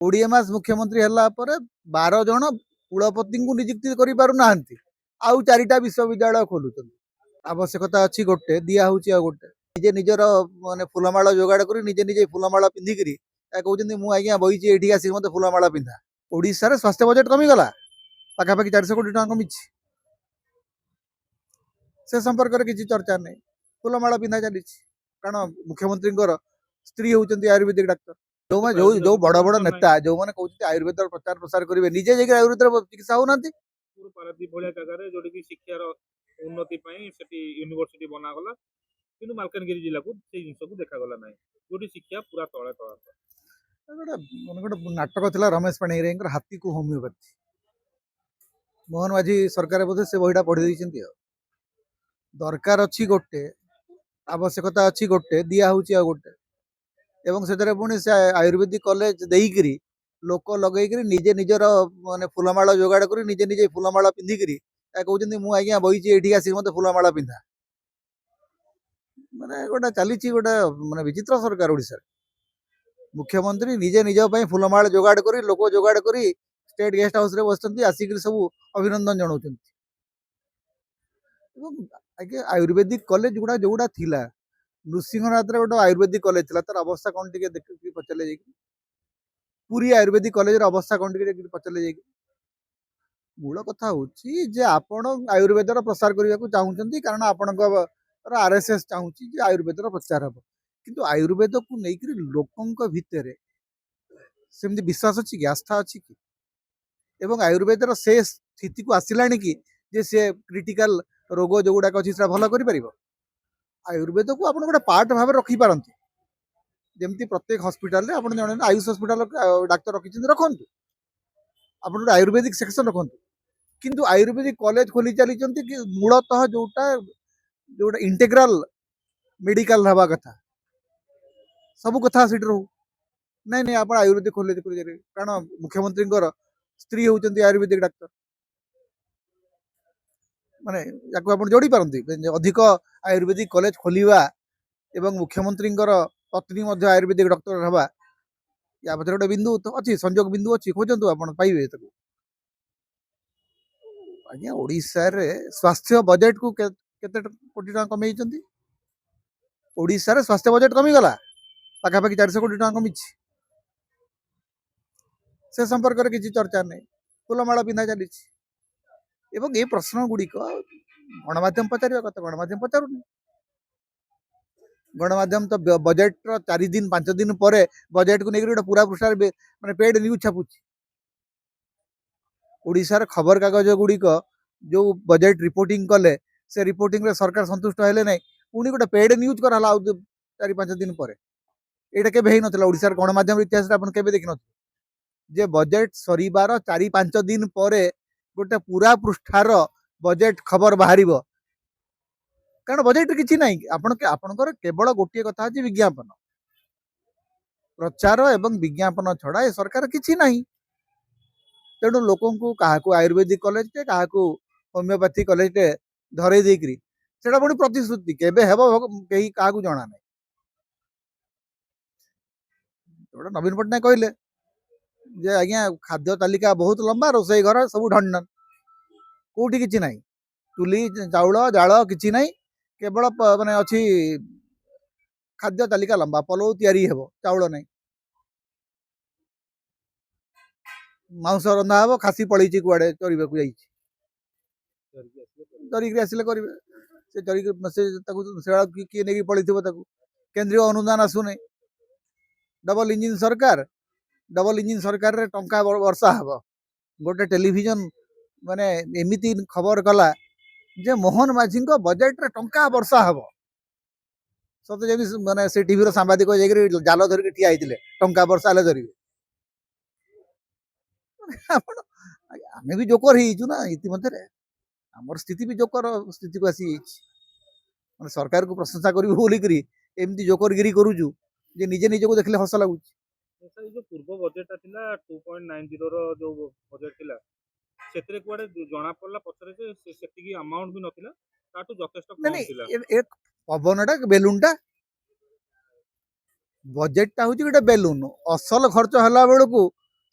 कोड़े मास मुख्यमंत्री है 12 जन कुलपति निजुक्ति कर आउ 4टा विश्वविद्यालय खोलुं आवश्यकता अच्छी गोटे दिया गोटे निजे निजर माने फुलमाला जोगाड़ कर निजे निजे फुलमाला पिंधिक कहते मुझे बही ये आसिक मत फुलमाला पिंधा ओडिशा स्वास्थ्य बजेट कमीगला पाखापाखि 400 कोटी टाँग कमी से संपर्क में किसी चर्चा नहीं फुलमाला पिंधा चली कारण मुख्यमंत्री स्त्री होती आयुर्वेदिक डाक्तर जो जो बड़ बड़ नेता जो मैंने कहते आयुर्वेद प्रचार प्रसार करेंगे निजे जाकर आयुर्वेद चिकित्सा होना शिक्षार उन्नति यूनिवर्सिटी बनागला कि मालकानगिरी जिला को जिन देखागला ना जो शिक्षा पूरा तले तला गोटे नाटक था रमेश पाणिग्राही हाथी को होमियोपैथी मोहन माझी सरकार बोधे से बहीटा पढ़ी देती दरकार अच्छी गोटे आवश्यकता अच्छी गोटे दिया गोटे एवं से पुणी से आयुर्वेदिक कॉलेज देकरी लोक लगे निजे निजर माने फुलमाला जोगाड़ कर निजे निजे फुलमाला पिंधिक कहते मुझे बही ये आसिक मत फुलमाला पिंधा माने गोटे चली गोटे माने विचित्र सरकार ओडिशा मुख्यमंत्री निजे निज फुलमाला जोगाड़ कर लोक जोगाड़ कर स्टेट गेस्ट हाउस रे बस आसिक सब अभिनंदन जनाऊँ आयुर्वेदिक कॉलेज गुड़ा जोड़ा थिला नृसिंहनाथ गोटे आयुर्वेदिक कॉलेज थी तार अवस्था कौन टे देखिए पचारे पूरी आयुर्वेदिक कॉलेज अवस्था कौन टे पचारे मूल कथा हूँ आपण आयुर्वेद प्रसार करने को चाहते कारण आपण आरएसएस चाहूँ आयुर्वेद प्रचार हम किंतु आयुर्वेद को लेकर लोकों भितर सेमती विश्वास अच्छी कि आस्था अच्छी कि एवं आयुर्वेद से स्थिति को आसला कि जे से क्रिटिकल रोग जो गुड़ाक अच्छी भल कर आयुर्वेद को आप गोटे पार्ट भाव रखिपारती जमी प्रत्येक हस्पिटाल जन आयुष हस्पिटाल डाक्तर रखी रखु आप गोटे आयुर्वेदिक सेक्शन रखु किंतु आयुर्वेदिक कॉलेज खोली चली कि मूलतः जोटा जोटा इंटेग्राल मेडिकल हवा कथा सब कथा सीट रो नहीं नहीं आप आयुर्वेदिक कॉलेज कारण मुख्यमंत्री स्त्री होती आयुर्वेदिक डाक्तर माने या जोड़ी पारती अधिक आयुर्वेदिक कॉलेज खोलिबा एवं मुख्यमंत्री पत्नी आयुर्वेदिक डॉक्टर हवा या पचर गोटे बिंदु तो अच्छी संजोग बिंदु अच्छी खोजतु आप पाइबे आज्ञा ओडिशा रे स्वास्थ्य बजेट को केते कोटी टाँग कमी ओडिशा रे स्वास्थ्य बजेट कमीगला पाखापाखि 400 कोटी टाँग कमी से संपर्क में किसी चर्चा नहीं फुलमाला पिंधा चली एवं ये प्रश्न गुड़िक गणमाध्यम पचार कथा गणमाध्यम पचारूनी गणमाध्यम तो बजेट 4 दिन 5 दिन पर बजेट को लेकर पूरा पृष्ठ माने पेड न्यूज छापुची ओडिशार खबर कागज गुड़िक जो बजेट रिपोर्टिंग कले से रिपोर्टिंग रे सरकार संतुष्ट हेले नहीं पुणी गोटे पेड न्यूज कराला 4-5 दिन पर यहाँ केवे होता ओडिशार गणमाध्यम इतिहास आप देखी न जे बजेट सरीबार 4-5 दिन पर गोटे पूरा पृष्ठार बजेट खबर बाहर कारण बजेट किसी ना आपणकर केवल गोटे कथा अच्छी विज्ञापन प्रचार एवं विज्ञापन छड़ा ए सरकार किसी ना तेणु लोक क्या आयुर्वेदिक कॉलेज टे क्या होमियोपैथी कॉलेज टे धरे देकरी सेटा पुणी प्रतिश्रुति केबे हेबो कहीं क्या जना ना नवीन पट्टनायक कहले जे आज्ञा खाद्य तालिका बहुत लंबा रोसई घर सब ढंडन कौटी किसी ना चुली चाउल जाल किसी ना केवल माने अच्छी खाद्य तालिका लंबा पलौ तैयारी हेबो चाउल नहीं मांस रंधा हे खासी पलि कुआड़े चरवा चरिक आसिले करेंगे से चरिक किए नहीं पलि केंद्रीय अनुदान आसुना डबल इंजिन सरकार रे टंका वर्षा हे गोटे टेलीविजन माने एमती खबर कला जे मोहन माझी बजेट रे टंका वर्षा हे सत जमी माने से टीवी सांबादिक जाल धरिक ठिया होते टंका वर्षा हेले धरवे आम भी जोकर ना इतिमध्य आमर स्थिति भी जोकर स्थिति को आसी सरकार को प्रशंसा करी बोलिकी एमती जोकरगिरी करुचु जे निजे निज को देखले हस लगुच जो पूर्व बजेट था 2.90 रो जो बजेट थिला सेतरे कुआडे जना पड़ला पछरे जे सेतिकी अमाउंट भी नथिला ताटू जथेष्ट कम थिला एक पवनटा बेलूनटा बजेटा हूँ गोटे बेलून असल खर्च है बेलू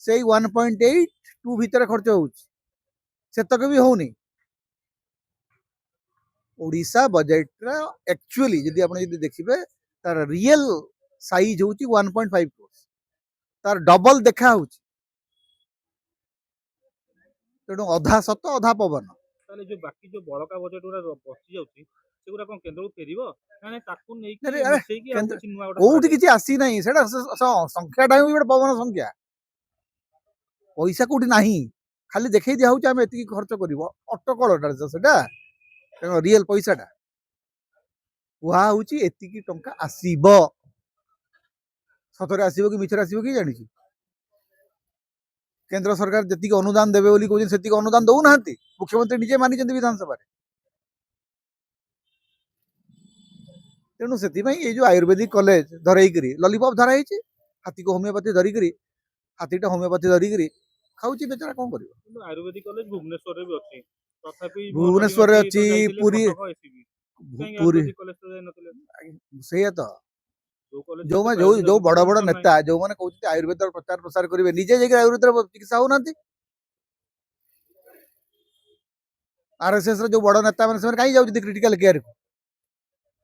ସେଇ 1.82 ଭିତରେ ଖର୍ଚ୍ଚ ହଉଛି, ସେତକ ବି ହଉନି। ओडिशा बजेट एक्चुअली जदि आप देखिए तार रियल साइज हूँ 1.5 crore, तार डबल देखा हूँ। तेणु अधा सत अधा पवन। ତାହେଲେ ଯୋଉ ବାକି ଯୋଉ ବଳକା ବଜେଟ ଗୁରା ବଞ୍ଚି ଯାଉଛି ସେଗୁରା କଣ କେନ୍ଦ୍ରକୁ ଫେରିବ ନା ନାଇଁ ତାକୁ ନେଇକି अरे अरे ମିଶେଇକି ଆଉ କିଛି ନୂଆ ଗୋଟେ कोठी କରାଯାଉଛି? किसी आसी ना संख्याटा भी गोटे पवन संख्या, पैसा कोठी ना खाली देखई दिया आम एति खर्च कर अटकलटा सेटा रियल पैसाटा कुहा हूँ एतिकी टंका आसीब, सतरे आसीब कि मिछरे आसीब कि जानी। केंद्र सरकार जी अनुदान देवे बोली कहते से अनुदान दौना मुख्यमंत्री निजे मानी विधानसभा। तेणु से जो आयुर्वेदिक कॉलेज धरईकरी लॉलीपॉप धराई हाथी को होमियोपैथी धरिक हाथीटा होमियोपैथी धरिक खाऊची बेचारा कौन कर। କିନ୍ତୁ ଆୟୁର୍ବେଦିକ କଲେଜ ଭୁବନେଶ୍ୱରରେ ବି ଅଛି, ତଥାପି भुवनेश्वर ମୋଦି अच्छी ତ ଯାଇଥିଲେ पूरी କଟକ ଏସିବି, କାହିଁକି पूरी ଆୟୁର୍ବେଦିକ କଲେଜ ତ ଯାଇନଥିଲେ? से तो ଯୋଉ କଲେଜ जो ଏତେ जो ପ୍ରାୟୋରିଟି जो ଅଛି बड़ बड़ ଭୁବନେଶ୍ୱର ନାହିଁ। नेता जो मैंने कहते आयुर्वेद प्रचार प्रसार करेंगे निजे जाकर आयुर्वेद चिकित्सा होना। आरएसएस जो बड़ नेता मैंने कहीं जाऊँ क्रिटिकल केयर को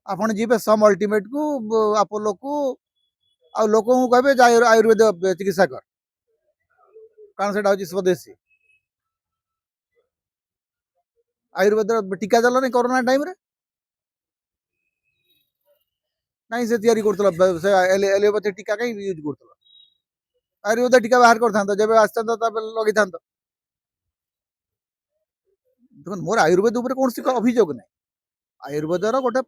आपड़ जी सम अल्टीमेट को अपोलो को आ लोक कहे आयुर्वेद चिकित्सा कर कारण से हूँ स्वदेशी आयुर्वेद टीका देल नहीं कोरोना टाइम रे कहीं से तैयारी एलोपैथी टीका कहीं यूज कर आयुर्वेद टीका बाहर कर जब आसता लगे था। देखो मोर आयुर्वेद उपर कौन सी अभियोग ना आयुर्वेदर गोटे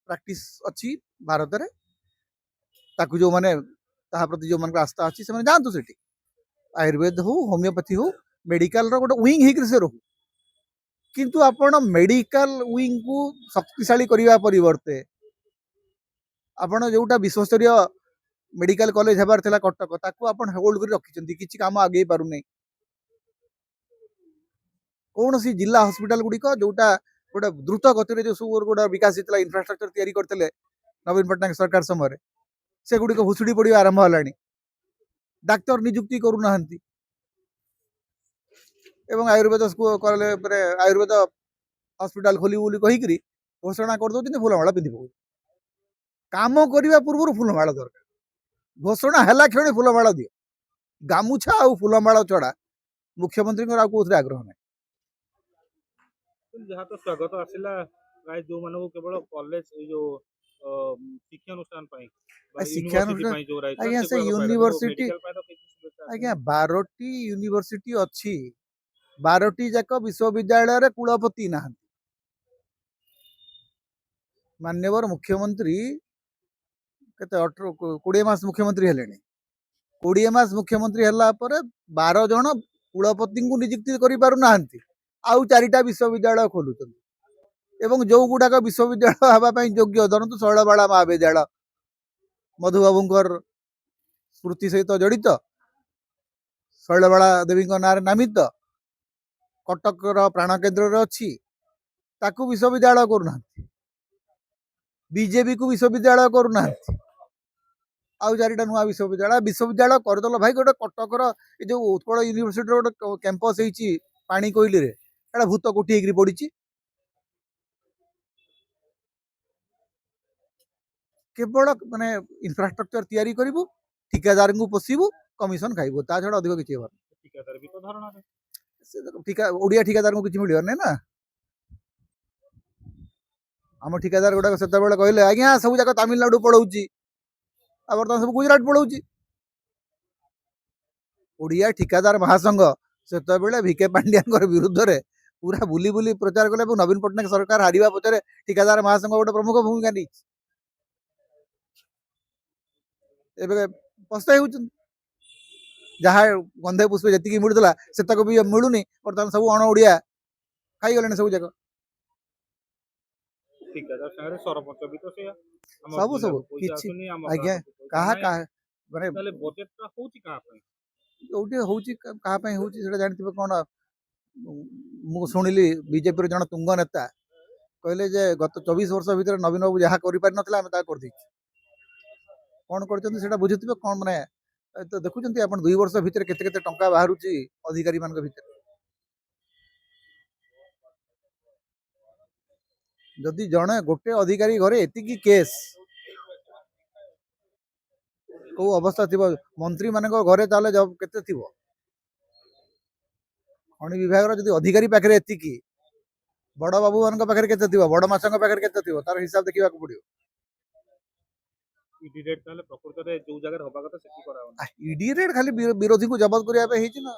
प्राक्टिस अच्छी भारत में ताकू जो माने प्रति जो मान आस्था अच्छी से जातु से आयुर्वेद हो होमियोपैथी हो मेडिकल गोटे विंग होकर से रहू किंतु आपण मेडिकल विंग को शक्तिशाली करने परिवर्ते आपण जोटा विश्वस्तरीय मेडिकल कॉलेज हेबार थिला कटक ताकू आपण होल्ड कर रखिछंती किछि काम आगे पारु नै कौन सी जिला हॉस्पिटल गुड़िक जोटा गोटे द्रुत गति जो सब गोटे विकास होता इंफ्रास्ट्रक्चर तैयारी करते नवीन पट्टनायक सरकार समय से गुड़िक भुसुड़ी पड़ा आरंभ है डाक्तर नियुक्ति करूना एवं आयुर्वेद आयुर्वेद हॉस्पिटल खोलू बोली कहीकि घोषणा कर दौरान फूलमाला पिंधि पकड़ काम करने पूर्व फूलमाला दरकार घोषणा है क्षण फूलमाला दियो गामुछा आ फूलमाला छड़ा मुख्यमंत्री कौन आग्रह ना जहाँ तो स्वागत आसिला प्राय जो मानक केवल कॉलेज जो शिक्षानुष्ठान शिक्षानुष्ठान आज्ञा से यूनिवर्सिटी आज्ञा 12टी यूनिवर्सिटी अच्छी 12टी जाक विश्वविद्यालय कुलपति ना मान्यवर मुख्यमंत्री केते 20 मास मुख्यमंत्री हेले 20 मास मुख्यमंत्री हला पर 12 जन कुलपति को नियुक्ति करि पारु नाहंती आउ 4टा विश्वविद्यालय खोलुछन एवं जो गुड़ाक विश्वविद्यालय हवापाई योग्य धरतु शैलबाला महाविद्यालय मधुबाबूंकर स्मृति सहित जड़ित शैलबाला देवी ना नामित कटकर प्राण केन्द्र अच्छी ताकू विश्वविद्यालय करूना बीजेपी को विश्वविद्यालय करूना आउ 4टा नुआ विश्वविद्यालय करदेल भाई गोटे कटकर ये जो उत्कल यूनिवर्सिटी गोटे कैंपस होती पानी कोइली रे एटा भूत कोठी होकर पड़ी केवल माने इंफ्रास्ट्रक्चर तैयारी करूँ ठिकादार को पोषिबू कमिशन खाइबू ता छड़ा अधिक किसी हेबार ठिकादार भी तो धारणा ठिका ओडिया ठिकादार को किसी मिलियन ना आम ठिकादार गुड़ाक से कहले आज्ञा सब जाक तमिलनाडु पलाऊँगी आ बर्तमान सब गुजरात पलाऊँगी ओडिया ठिकादार महासंघ से भिके पांड्या विरुद्ध में पूरा बुली बुली प्रचार कले नवीन पट्टनायक सरकार हारिबा पछरे ठिकादार महासंघ गोटे प्रमुख भूमिका नहीं पस्ताई होउछन जहाँ गंधे पुष्प जी मिलूला से भी मिलूनी बर्तमान सब अण ओडिया खाई गले सब जाक सरपंच भी तो सब सब किछि आज्ञा कहा माने बजेट होची कहा जोटी होची कहा पई होची सेटा जानथिबे कोन मु सुनिली बीजेपी जन तुंग नेता कहले जे गत 24 वर्ष भीतर नवीन बाबू जहाँ कर पारि नथिला हम ता कर दी कौन कर बुझुवे कौन मैंने ତ ଦେଖୁଛନ୍ତି ଆପଣ 2 ବର୍ଷ ଭିତରେ କେତେ କେତେ ଟଙ୍କା ବାହାରୁଛି ଅଧିକାରୀ ମାନଙ୍କ ଭିତରେ। ଯଦି ଜଣେ ଗୋଟେ ଅଧିକାରୀ ଘରେ ଏତିକି କେସ୍ କୋଉ ଅବସ୍ଥା ଥିବ, ମନ୍ତ୍ରୀ ମାନଙ୍କ ଘରେ ତାହେଲେ କେତେ ଥିବ? ଖଣି ବିଭାଗର ଯଦି ଅଧିକାରୀ ପାଖରେ ଏତିକି, ବଡ ବାବୁ ମାନଙ୍କ ପାଖରେ କେତେ ଥିବ, ବଡ ମାଛଙ୍କ ପାଖରେ କେତେ ଥିବ, ତାର ହିସାବ ଦେଖିବାକୁ ପଡିବ। ଇଡି ରେଡ୍ ତାହେଲେ ପ୍ରକୃତରେ ଯୋଉ ଜାଗାରେ ହବା କଥା ସେଠି କରାହଉନି। ଇଡି ରେଡ୍ ଖାଲି ବିରୋଧୀଙ୍କୁ ଜବତ କରିବା ପାଇଁ ହେଇଛି ନା।